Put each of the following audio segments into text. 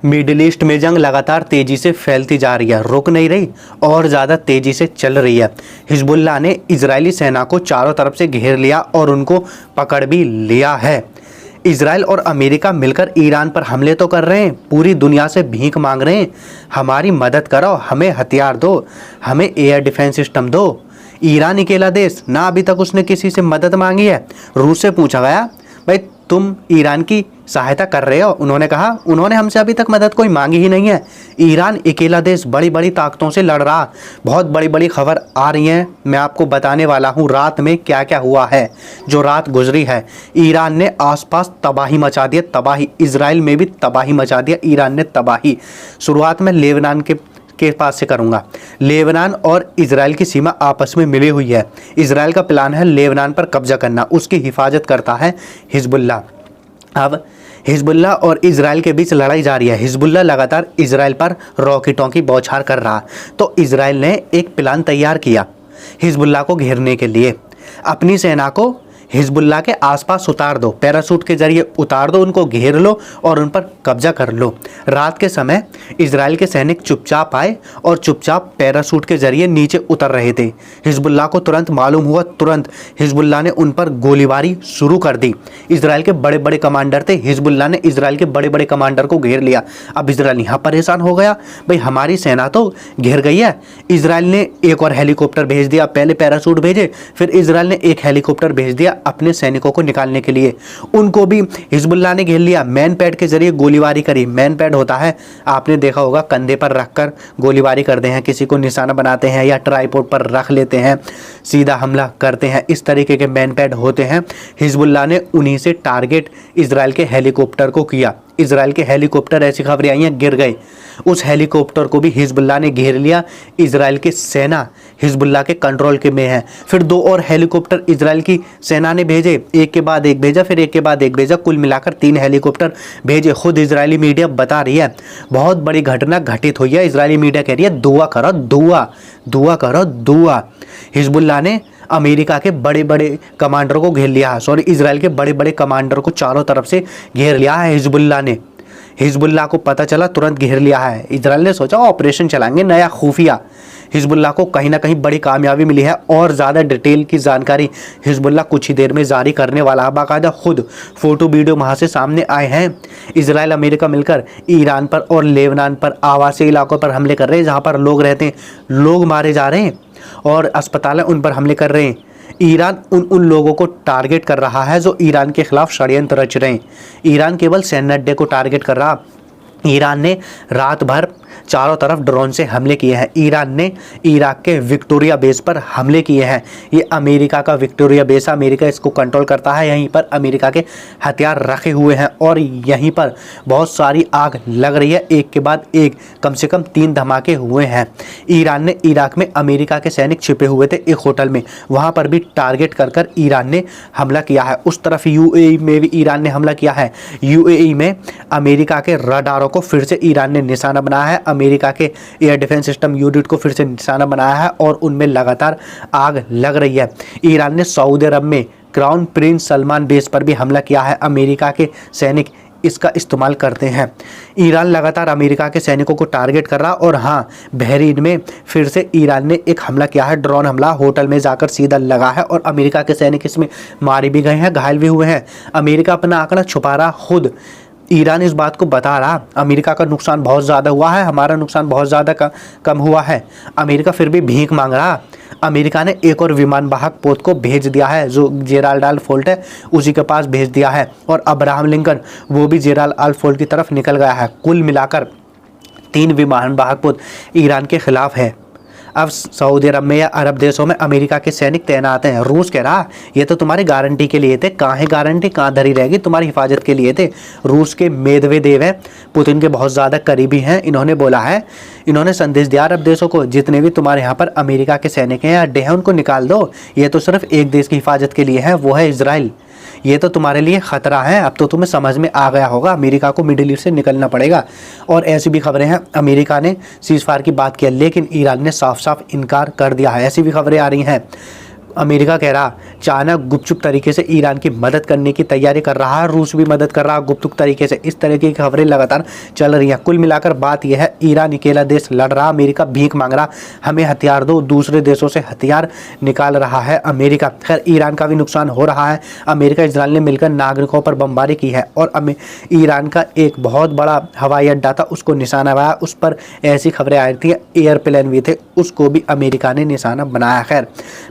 Middle east में जंग लगातार तेजी से फैलती जा रही है, रुक नहीं रही और ज़्यादा तेजी से चल रही है। हिजबुल्लाह ने इजरायली सेना को चारों तरफ से घेर लिया और उनको पकड़ भी लिया है। इजराइल और अमेरिका मिलकर ईरान पर हमले तो कर रहे हैं, पूरी दुनिया से भीख मांग रहे हैं, हमारी मदद करो, हमें हथियार दो, हमें एयर डिफेंस सिस्टम दो। ईरान अकेला देश ना, अभी तक उसने किसी से मदद मांगी है। रूस से पूछा गया, भाई तुम ईरान की सहायता कर रहे हो? उन्होंने कहा उन्होंने हमसे अभी तक मदद कोई मांगी ही नहीं है। ईरान अकेला देश बड़ी बड़ी ताकतों से लड़ रहा। बहुत बड़ी बड़ी खबर आ रही हैं, मैं आपको बताने वाला हूँ रात में क्या क्या हुआ है। जो रात गुजरी है, ईरान ने आसपास तबाही मचा दिया, तबाही। इजराइल में भी तबाही मचा दिया ईरान ने, तबाही। शुरुआत में लेबनान के पास से करूंगा। लेबनान और इजराइल की सीमा आपस में मिली हुई है। इजराइल का प्लान है लेबनान पर कब्जा करना, उसकी हिफाजत करता है हिजबुल्लाह। अब हिजबुल्लाह और इजराइल के बीच लड़ाई जारी है। हिजबुल्लाह लगातार इजराइल पर रॉकेटों की बौछार कर रहा, तो इजराइल ने एक प्लान तैयार किया हिजबुल्लाह को घेरने के लिए। अपनी सेना को हिजबुल्लाह के आसपास उतार दो, पैराशूट के जरिए उतार दो, उनको घेर लो और उन पर कब्जा कर लो। रात के समय इजराइल के सैनिक चुपचाप आए और चुपचाप पैराशूट के जरिए नीचे उतर रहे थे। हिजबुल्लाह को तुरंत मालूम हुआ, तुरंत हिजबुल्लाह ने उन पर गोलीबारी शुरू कर दी। इजराइल के बड़े बड़े कमांडर थे, हिजबुल्लाह ने इजराइल के बड़े बड़े कमांडर को घेर लिया। अब इजराइल यहाँ परेशान हो गया, भाई हमारी सेना तो घिर गई है। इजराइल ने एक और हेलीकॉप्टर भेज दिया, पहले पैराशूट भेजे, फिर इजराइल ने एक हेलीकॉप्टर भेज दिया अपने सैनिकों को निकालने के लिए। उनको भी हिजबुल्लाह ने घेर लिया, मैन पैड के जरिए गोलीबारी करी। मैन पैड होता है, आपने देखा होगा, कंधे पर रखकर गोलीबारी करते हैं, किसी को निशाना बनाते हैं या ट्राइपॉड पर रख लेते हैं, सीधा हमला करते हैं, इस तरीके के मैन पैड होते हैं। हिजबुल्लाह ने उन्हीं से टारगेट इजराइल के हेलीकॉप्टर को किया। इजराइल के हेलीकॉप्टर, ऐसी खबरें आई हैं, गिर गए। उस हेलीकॉप्टर को भी हिजबुल्लाह ने घेर लिया। इजराइल की सेना हिजबुल्लाह के कंट्रोल के में है। फिर 2 और हेलीकॉप्टर इजराइल की सेना ने भेजे, एक के बाद एक भेजा, फिर एक के बाद एक भेजा, कुल मिलाकर 3 हेलीकॉप्टर भेजे। खुद इजरायली मीडिया बता रही है बहुत बड़ी घटना घटित हुई है। इजरायली मीडिया कह रही है दुआ करो, दुआ करो, दुआ। हिजबुल्लाह ने अमेरिका के बड़े बड़े कमांडरों को घेर लिया है, सॉरी इजराइल के बड़े बड़े कमांडर को चारों तरफ से घेर लिया है हिजबुल्लाह ने। हिजबुल्लाह को पता चला, तुरंत घेर लिया है। इजराइल ने सोचा ऑपरेशन चलाएंगे नया खुफिया। हिजबुल्लाह को कहीं ना कहीं बड़ी कामयाबी मिली है और ज़्यादा डिटेल की जानकारी हिजबुल्लाह कुछ ही देर में जारी करने वाला है। बाकायदा खुद फोटो वीडियो वहाँ से सामने आए हैं। इजराइल अमेरिका मिलकर ईरान पर और लेबनान पर आवासीय इलाकों पर हमले कर रहे हैं, जहाँ पर लोग रहते हैं, लोग मारे जा रहे हैं और अस्पताल उन पर हमले कर रहे हैं। ईरान उन लोगों को टारगेट कर रहा है जो ईरान के खिलाफ षड्यंत्र रच रहे हैं। ईरान केवल सैन्य अड्डे को टारगेट कर रहा। ईरान ने रात भर चारों तरफ ड्रोन से हमले किए हैं। ईरान ने इराक के विक्टोरिया बेस पर हमले किए हैं। ये अमेरिका का विक्टोरिया बेस है, अमेरिका इसको कंट्रोल करता है। यहीं पर अमेरिका के हथियार रखे हुए हैं और यहीं पर बहुत सारी आग लग रही है, एक के बाद एक, कम से कम 3 धमाके हुए हैं। ईरान ने इराक में अमेरिका के सैनिक छिपे हुए थे एक होटल में, वहाँ पर भी टारगेट कर ईरान ने हमला किया है। उस तरफ यूएई में भी ईरान ने हमला किया है। यूएई में अमेरिका के रडारों को फिर से ईरान ने निशाना बनाया है, अमेरिका के एयर डिफेंस सिस्टम यूनिट को फिर से निशाना बनाया है और उनमें लगातार आग लग रही है। ईरान ने सऊदी अरब में क्राउन प्रिंस सलमान बेस पर भी हमला किया है। अमेरिका के सैनिक इसका इस्तेमाल करते हैं। ईरान लगातार अमेरिका के सैनिकों को टारगेट कर रहा और हाँ, बहरीन में फिर से ईरान ने एक हमला किया है, ड्रोन हमला, होटल में जाकर सीधा लगा है और अमेरिका के सैनिक इसमें मारे भी गए हैं, घायल भी हुए हैं। अमेरिका अपना आंकड़ा छुपा रहा, खुद ईरान इस बात को बता रहा अमेरिका का नुकसान बहुत ज़्यादा हुआ है, हमारा नुकसान बहुत ज़्यादा कम हुआ है। अमेरिका फिर भी भीख मांग रहा। अमेरिका ने एक और विमान वाहक पोत को भेज दिया है, जो जेराल्ड आल फोर्ट है उसी के पास भेज दिया है और अब्राहम लिंकन वो भी जेराल्ड आल फोर्ट की तरफ निकल गया है। कुल मिलाकर 3 विमान वाहक पोत ईरान के खिलाफ है। अब सऊदी अरब में या अरब देशों में अमेरिका के सैनिक तैनात हैं। रूस कह रहा ये तो तुम्हारी गारंटी के लिए थे, कहाँ है गारंटी, कहाँ धरी रहेगी, तुम्हारी हिफाजत के लिए थे। रूस के मेदवेदेव हैं, पुतिन के बहुत ज़्यादा करीबी हैं, इन्होंने बोला है, इन्होंने संदेश दिया अरब देशों को, जितने भी तुम्हारे यहाँ पर अमेरिका के सैनिक हैं या अड्डे हैं उनको निकाल दो, ये तो सिर्फ एक देश की हिफाजत के लिए है, वो है इजराइल। ये तो तुम्हारे लिए ख़तरा है। अब तो तुम्हें समझ में आ गया होगा, अमेरिका को मिडिल ईस्ट से निकलना पड़ेगा। और ऐसी भी खबरें हैं, अमेरिका ने सीज़फायर की बात की, लेकिन ईरान ने साफ साफ इनकार कर दिया है, ऐसी भी खबरें आ रही हैं। अमेरिका कह रहा चाइना गुपचुप तरीके से ईरान की मदद करने की तैयारी कर रहा है, रूस भी मदद कर रहा है गुपचुप तरीके से। इस तरह की खबरें लगातार चल रही हैं। कुल मिलाकर बात यह है, ईरान अकेला देश लड़ रहा, अमेरिका भीख मांग रहा, हमें हथियार दो, दूसरे देशों से हथियार निकाल रहा है अमेरिका। खैर ईरान का भी नुकसान हो रहा है। अमेरिका इजराइल ने मिलकर नागरिकों पर बमबारी की है और ईरान का एक बहुत बड़ा हवाई अड्डा था, उसको निशाना बनाया। उस पर ऐसी खबरें आई थी, एयरप्लेन भी थे, उसको भी अमेरिका ने निशाना बनाया। खैर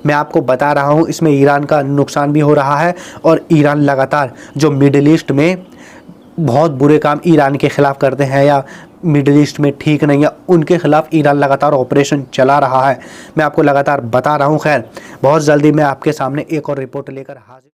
मैं आपको बता रहा हूँ इसमें ईरान का नुकसान भी हो रहा है और ईरान लगातार जो मिडिल ईस्ट में बहुत बुरे काम ईरान के खिलाफ करते हैं या मिडिल ईस्ट में ठीक नहीं है, उनके खिलाफ ईरान लगातार ऑपरेशन चला रहा है। मैं आपको लगातार बता रहा हूँ। खैर बहुत जल्दी मैं आपके सामने एक और रिपोर्ट लेकर हाजिर